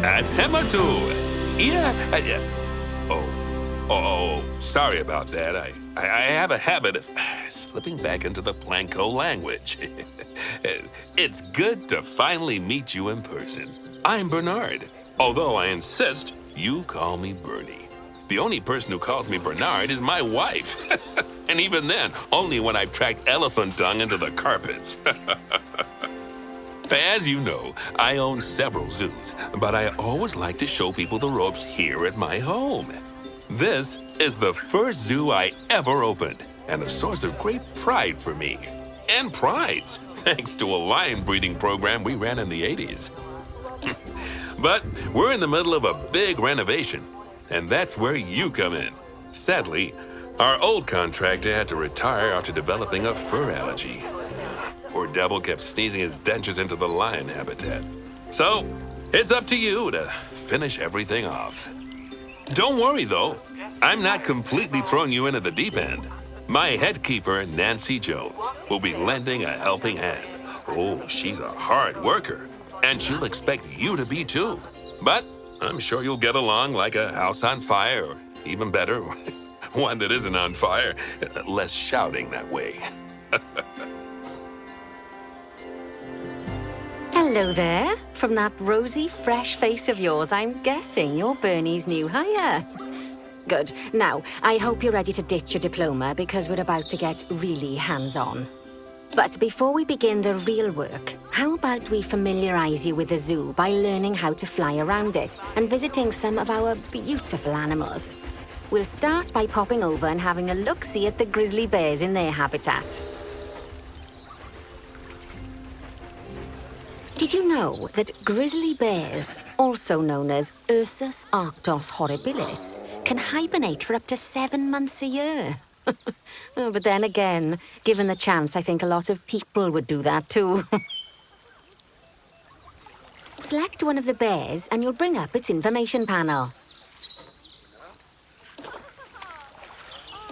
At Hematu. Yeah. Sorry about that. I have a habit of slipping back into the Planko language. It's good to finally meet you in person. I'm Bernard, although I insist you call me Bernie. The only person who calls me Bernard is my wife. And even then, only when I've tracked elephant dung into the carpets. As you know, I own several zoos, but I always like to show people the ropes here at my home. This is the first zoo I ever opened, and a source of great pride for me. And prides, thanks to a lion breeding program we ran in the 80s. But we're in the middle of a big renovation, and that's where you come in. Sadly, our old contractor had to retire after developing a fur allergy. Poor devil kept sneezing his dentures into the lion habitat. So, it's up to you to finish everything off. Don't worry, though. I'm not completely throwing you into the deep end. My head keeper, Nancy Jones, will be lending a helping hand. Oh, she's a hard worker, and she'll expect you to be too. But I'm sure you'll get along like a house on fire, or even better, one that isn't on fire. Less shouting that way. Hello there. From that rosy, fresh face of yours, I'm guessing you're Bernie's new hire. Good. Now, I hope you're ready to ditch your diploma because we're about to get really hands-on. But before we begin the real work, how about we familiarize you with the zoo by learning how to fly around it and visiting some of our beautiful animals. We'll start by popping over and having a look-see at the grizzly bears in their habitat. Did you know that grizzly bears, also known as Ursus arctos horribilis, can hibernate for up to 7 months a year? Oh, but then again, given the chance, I think a lot of people would do that too. Select one of the bears and you'll bring up its information panel.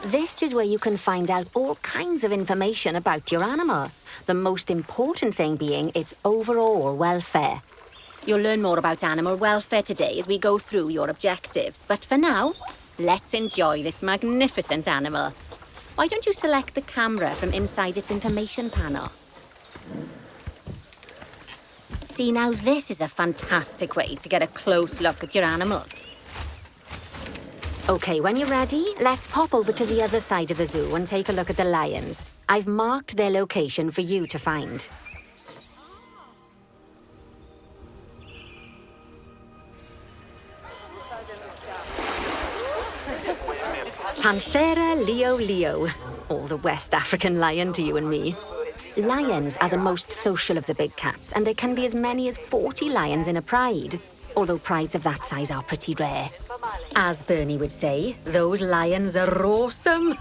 This is where you can find out all kinds of information about your animal. The most important thing being its overall welfare. You'll learn more about animal welfare today as we go through your objectives. But for now, let's enjoy this magnificent animal. Why don't you select the camera from inside its information panel? See, now this is a fantastic way to get a close look at your animals. Okay, when you're ready, let's pop over to the other side of the zoo and take a look at the lions. I've marked their location for you to find. Panthera leo leo, or the West African lion to you and me. Lions are the most social of the big cats, and there can be as many as 40 lions in a pride, although prides of that size are pretty rare. As Bernie would say, those lions are awesome,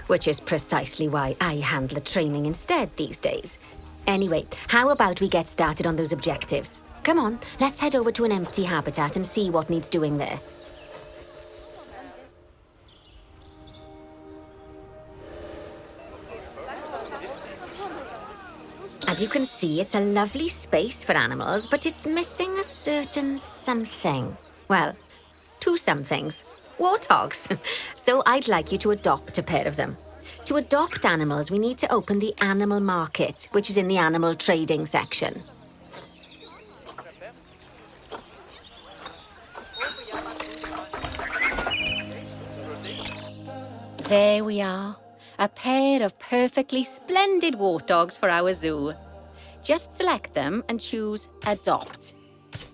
which is precisely why I handle the training instead these days. Anyway, how about we get started on those objectives? Come on, let's head over to an empty habitat and see what needs doing there. As you can see, it's a lovely space for animals, but it's missing a certain something. Well, 2 somethings. Warthogs. So I'd like you to adopt a pair of them. To adopt animals, we need to open the animal market, which is in the animal trading section. There we are. A pair of perfectly splendid warthogs for our zoo. Just select them and choose Adopt.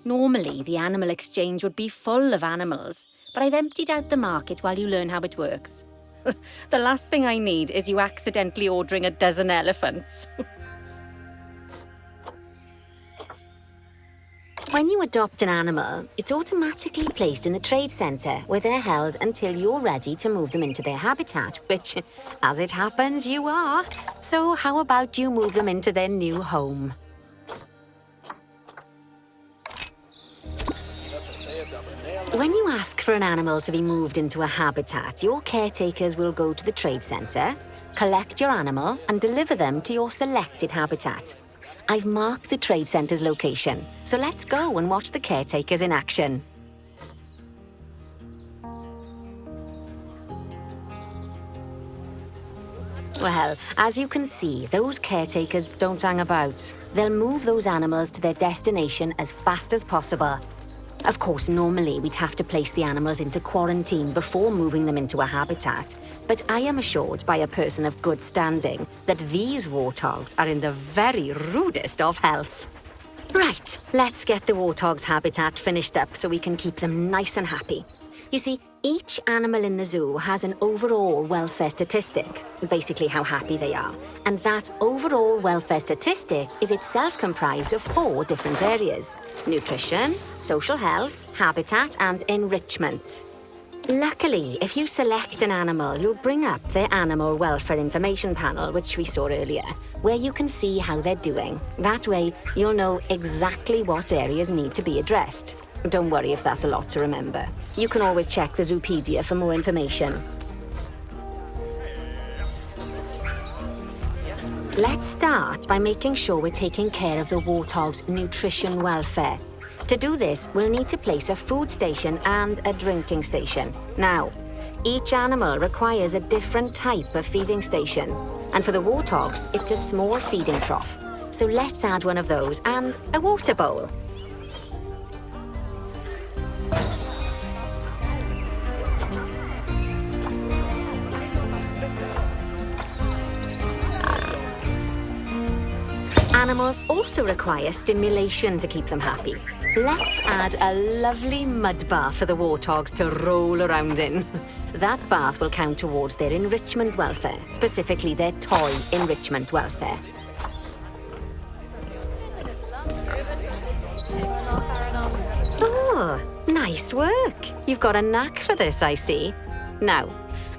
Normally, the animal exchange would be full of animals, but I've emptied out the market while you learn how it works. The last thing I need is you accidentally ordering a dozen elephants. When you adopt an animal, it's automatically placed in the trade centre, where they're held until you're ready to move them into their habitat, which, as it happens, you are. So how about you move them into their new home? When you ask for an animal to be moved into a habitat, your caretakers will go to the trade centre, collect your animal and deliver them to your selected habitat. I've marked the trade centre's location, so let's go and watch the caretakers in action. Well, as you can see, those caretakers don't hang about. They'll move those animals to their destination as fast as possible. Of course, normally we'd have to place the animals into quarantine before moving them into a habitat, but I am assured by a person of good standing that these warthogs are in the very rudest of health. Right, let's get the warthog's habitat finished up so we can keep them nice and happy. You see, each animal in the zoo has an overall welfare statistic, basically how happy they are. And that overall welfare statistic is itself comprised of 4 different areas: nutrition, social health, habitat, and enrichment. Luckily, if you select an animal, you'll bring up their animal welfare information panel, which we saw earlier, where you can see how they're doing. That way, you'll know exactly what areas need to be addressed. Don't worry if that's a lot to remember. You can always check the Zoopedia for more information. Let's start by making sure we're taking care of the warthog's nutrition welfare. To do this, we'll need to place a food station and a drinking station. Now, each animal requires a different type of feeding station. And for the warthogs, it's a small feeding trough. So let's add one of those and a water bowl. Animals also require stimulation to keep them happy. Let's add a lovely mud bath for the warthogs to roll around in. That bath will count towards their enrichment welfare, specifically their toy enrichment welfare. Oh, nice work. You've got a knack for this, I see. Now,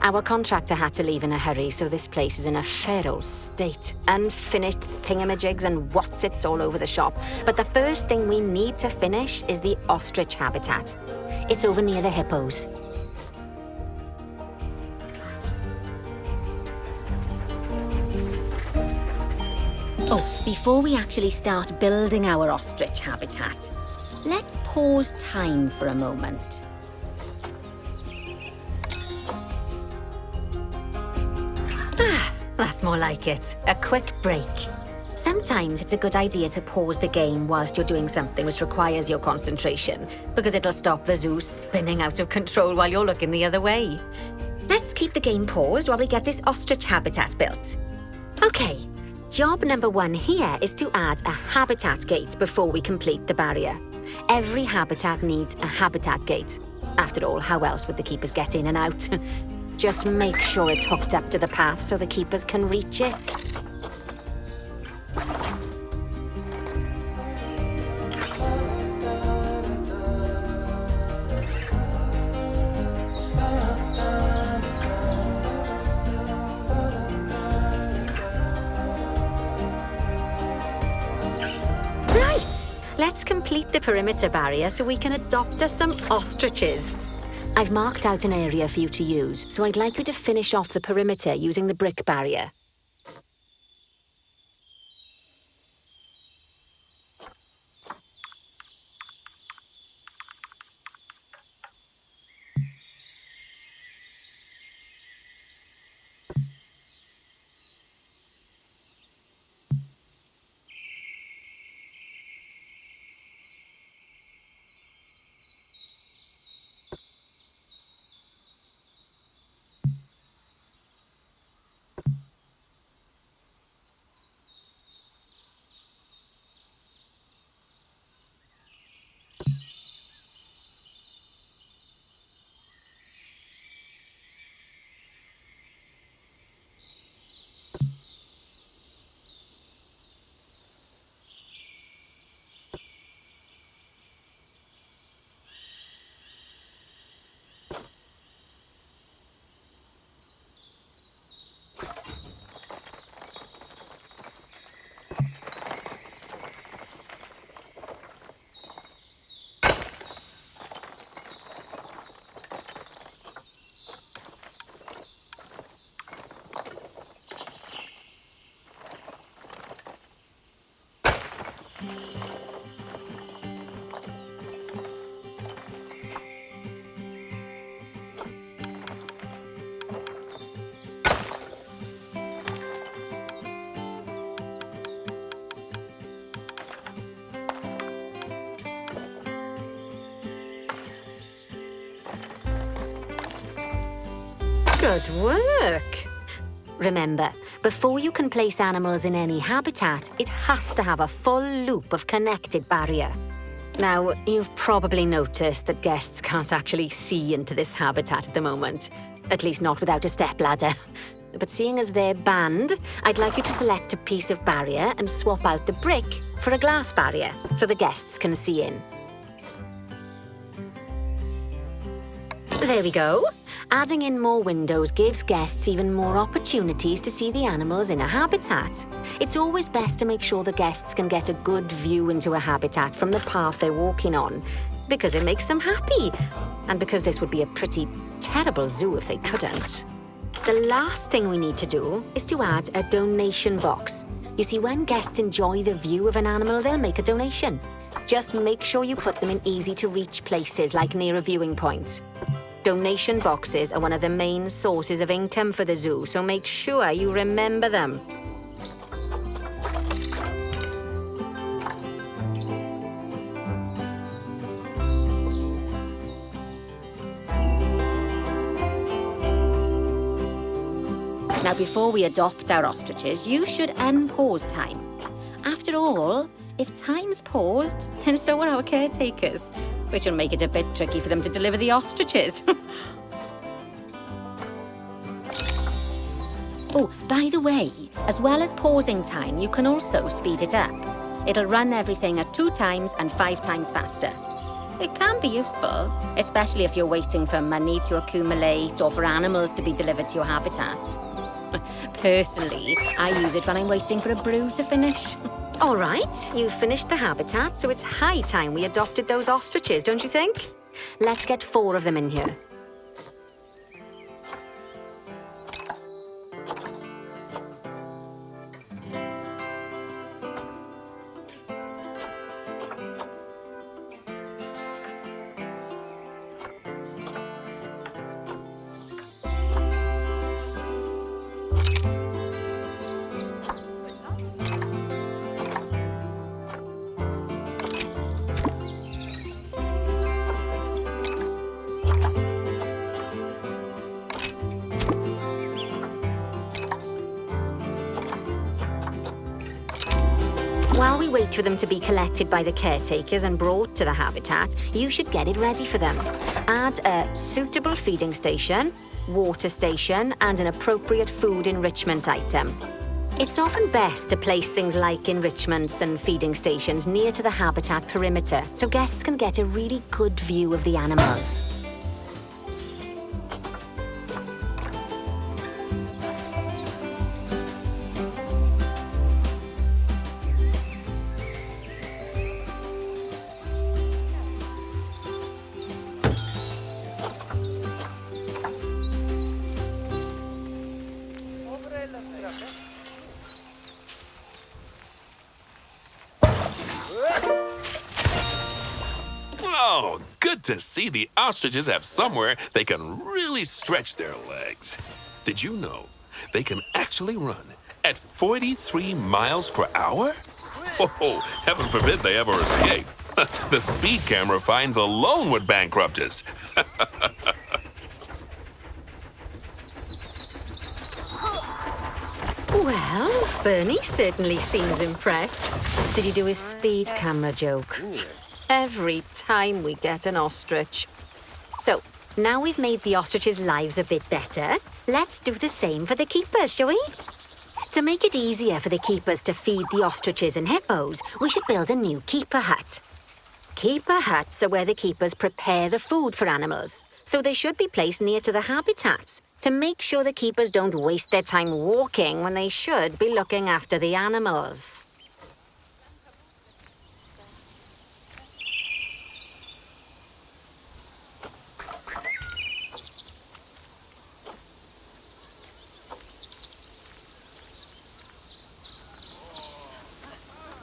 our contractor had to leave in a hurry, so this place is in a fair old state. Unfinished thingamajigs and whatsits all over the shop. But the first thing we need to finish is the ostrich habitat. It's over near the hippos. Oh, before we actually start building our ostrich habitat, let's pause time for a moment. That's more like it. A quick break. Sometimes it's a good idea to pause the game whilst you're doing something which requires your concentration, because it'll stop the zoo spinning out of control while you're looking the other way. Let's keep the game paused while we get this ostrich habitat built. Okay, job number 1 here is to add a habitat gate before we complete the barrier. Every habitat needs a habitat gate. After all, how else would the keepers get in and out? Just make sure it's hooked up to the path so the keepers can reach it. Right! Let's complete the perimeter barrier so we can adopt us some ostriches. I've marked out an area for you to use, so I'd like you to finish off the perimeter using the brick barrier. Good work. Remember, before you can place animals in any habitat, it has to have a full loop of connected barrier. Now, you've probably noticed that guests can't actually see into this habitat at the moment. At least not without a stepladder. But seeing as they're banned, I'd like you to select a piece of barrier and swap out the brick for a glass barrier so the guests can see in. There we go. Adding in more windows gives guests even more opportunities to see the animals in a habitat. It's always best to make sure the guests can get a good view into a habitat from the path they're walking on, because it makes them happy, and because this would be a pretty terrible zoo if they couldn't. The last thing we need to do is to add a donation box. You see, when guests enjoy the view of an animal, they'll make a donation. Just make sure you put them in easy-to-reach places, like near a viewing point. Donation boxes are one of the main sources of income for the zoo, so make sure you remember them. Now, before we adopt our ostriches, you should unpause time. After all, if time's paused, then so are our caretakers, which will make it a bit tricky for them to deliver the ostriches. Oh, by the way, as well as pausing time, you can also speed it up. It'll run everything at 2 times and 5 times faster. It can be useful, especially if you're waiting for money to accumulate or for animals to be delivered to your habitat. Personally, I use it when I'm waiting for a brew to finish. All right, you've finished the habitat, so it's high time we adopted those ostriches, don't you think? Let's get 4 of them in here. While we wait for them to be collected by the caretakers and brought to the habitat, you should get it ready for them. Add a suitable feeding station, water station, and an appropriate food enrichment item. It's often best to place things like enrichments and feeding stations near to the habitat perimeter, so guests can get a really good view of the animals. Oh, good to see the ostriches have somewhere they can really stretch their legs. Did you know they can actually run at 43 miles per hour? Oh, heaven forbid they ever escape. The speed camera fines alone would bankrupt us. Well, Bernie certainly seems impressed. Did he do his speed camera joke? Every time we get an ostrich. So, now we've made the ostriches' lives a bit better, let's do the same for the keepers, shall we? To make it easier for the keepers to feed the ostriches and hippos, we should build a new keeper hut. Keeper huts are where the keepers prepare the food for animals, so they should be placed near to the habitats to make sure the keepers don't waste their time walking when they should be looking after the animals.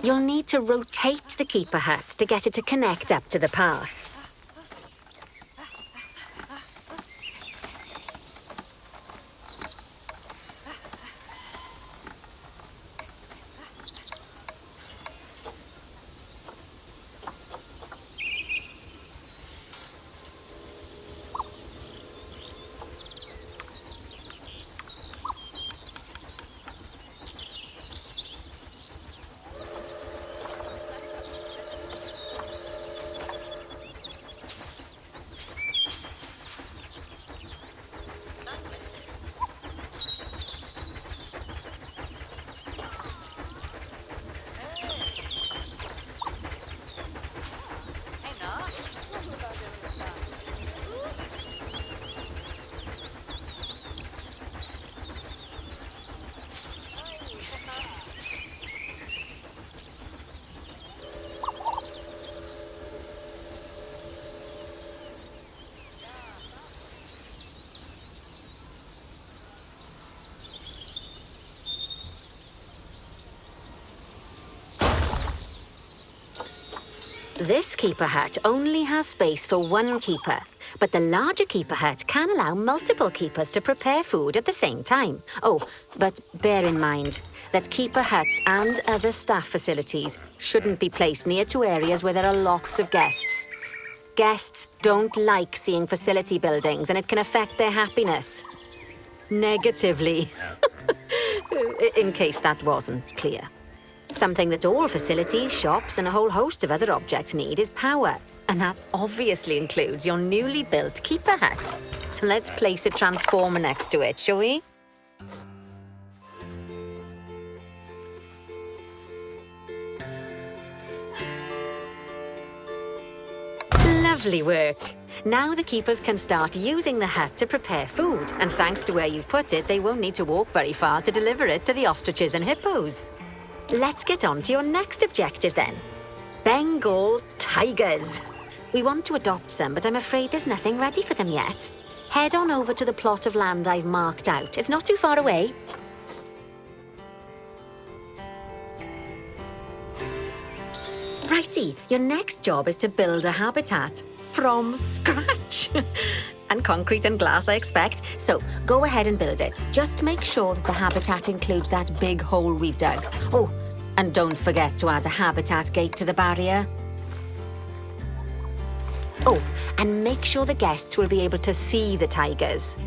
You'll need to rotate the keeper hut to get it to connect up to the path. This keeper hut only has space for one keeper, but the larger keeper hut can allow multiple keepers to prepare food at the same time. Oh, but bear in mind that keeper huts and other staff facilities shouldn't be placed near to areas where there are lots of guests. Guests don't like seeing facility buildings, and it can affect their happiness. Negatively. In case that wasn't clear. Something that all facilities, shops, and a whole host of other objects need is power. And that obviously includes your newly built keeper hut. So let's place a transformer next to it, shall we? Lovely work. Now the keepers can start using the hut to prepare food, and thanks to where you've put it, they won't need to walk very far to deliver it to the ostriches and hippos. Let's get on to your next objective then. Bengal tigers. We want to adopt some, but I'm afraid there's nothing ready for them yet. Head on over to the plot of land I've marked out. It's not too far away. Righty, your next job is to build a habitat from scratch. And concrete and glass, I expect. So go ahead and build it. Just make sure that the habitat includes that big hole we've dug. Oh, and don't forget to add a habitat gate to the barrier. Oh, and make sure the guests will be able to see the tigers.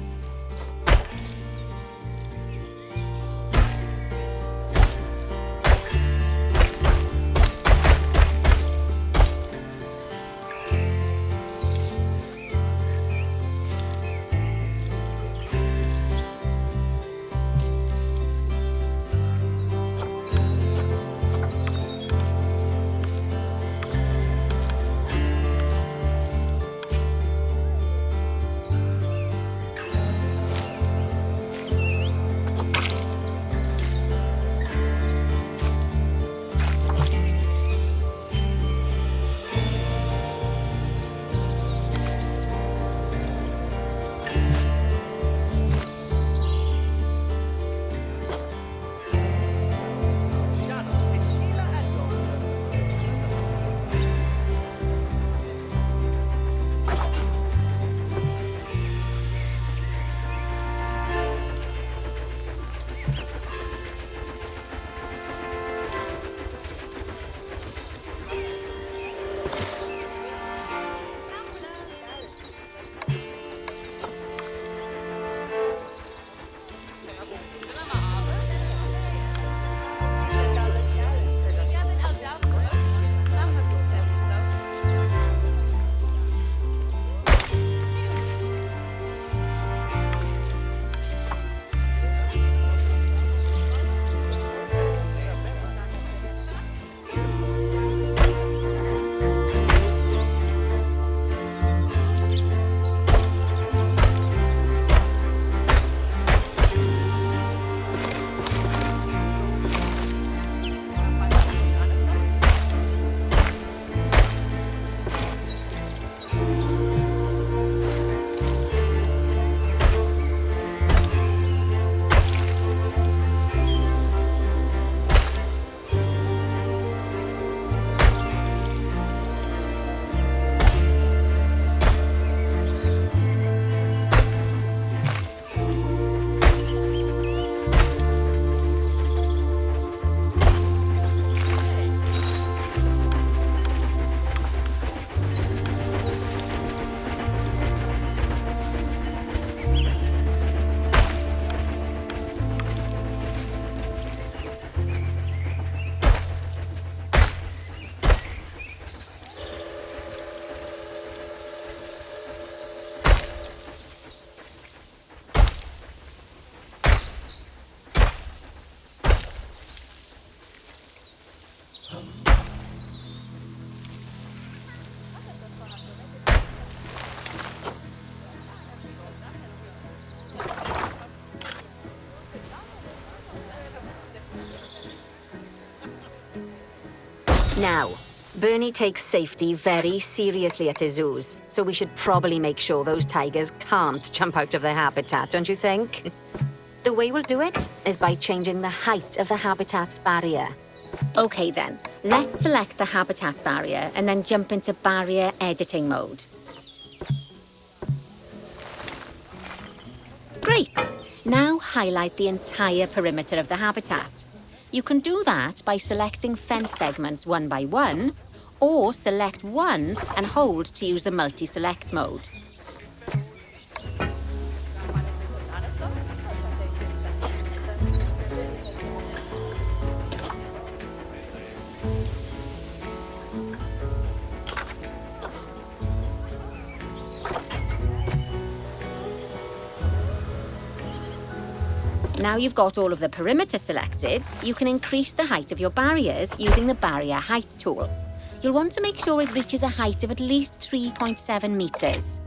Now, Bernie takes safety very seriously at his zoos, so we should probably make sure those tigers can't jump out of their habitat, don't you think? The way we'll do it is by changing the height of the habitat's barrier. Okay then, Let's select the habitat barrier and then jump into barrier editing mode. Great! Now highlight the entire perimeter of the habitat. You can do that by selecting fence segments one by one, or select one and hold to use the multi-select mode. Now you've got all of the perimeter selected, you can increase the height of your barriers using the barrier height tool. You'll want to make sure it reaches a height of at least 3.7 metres.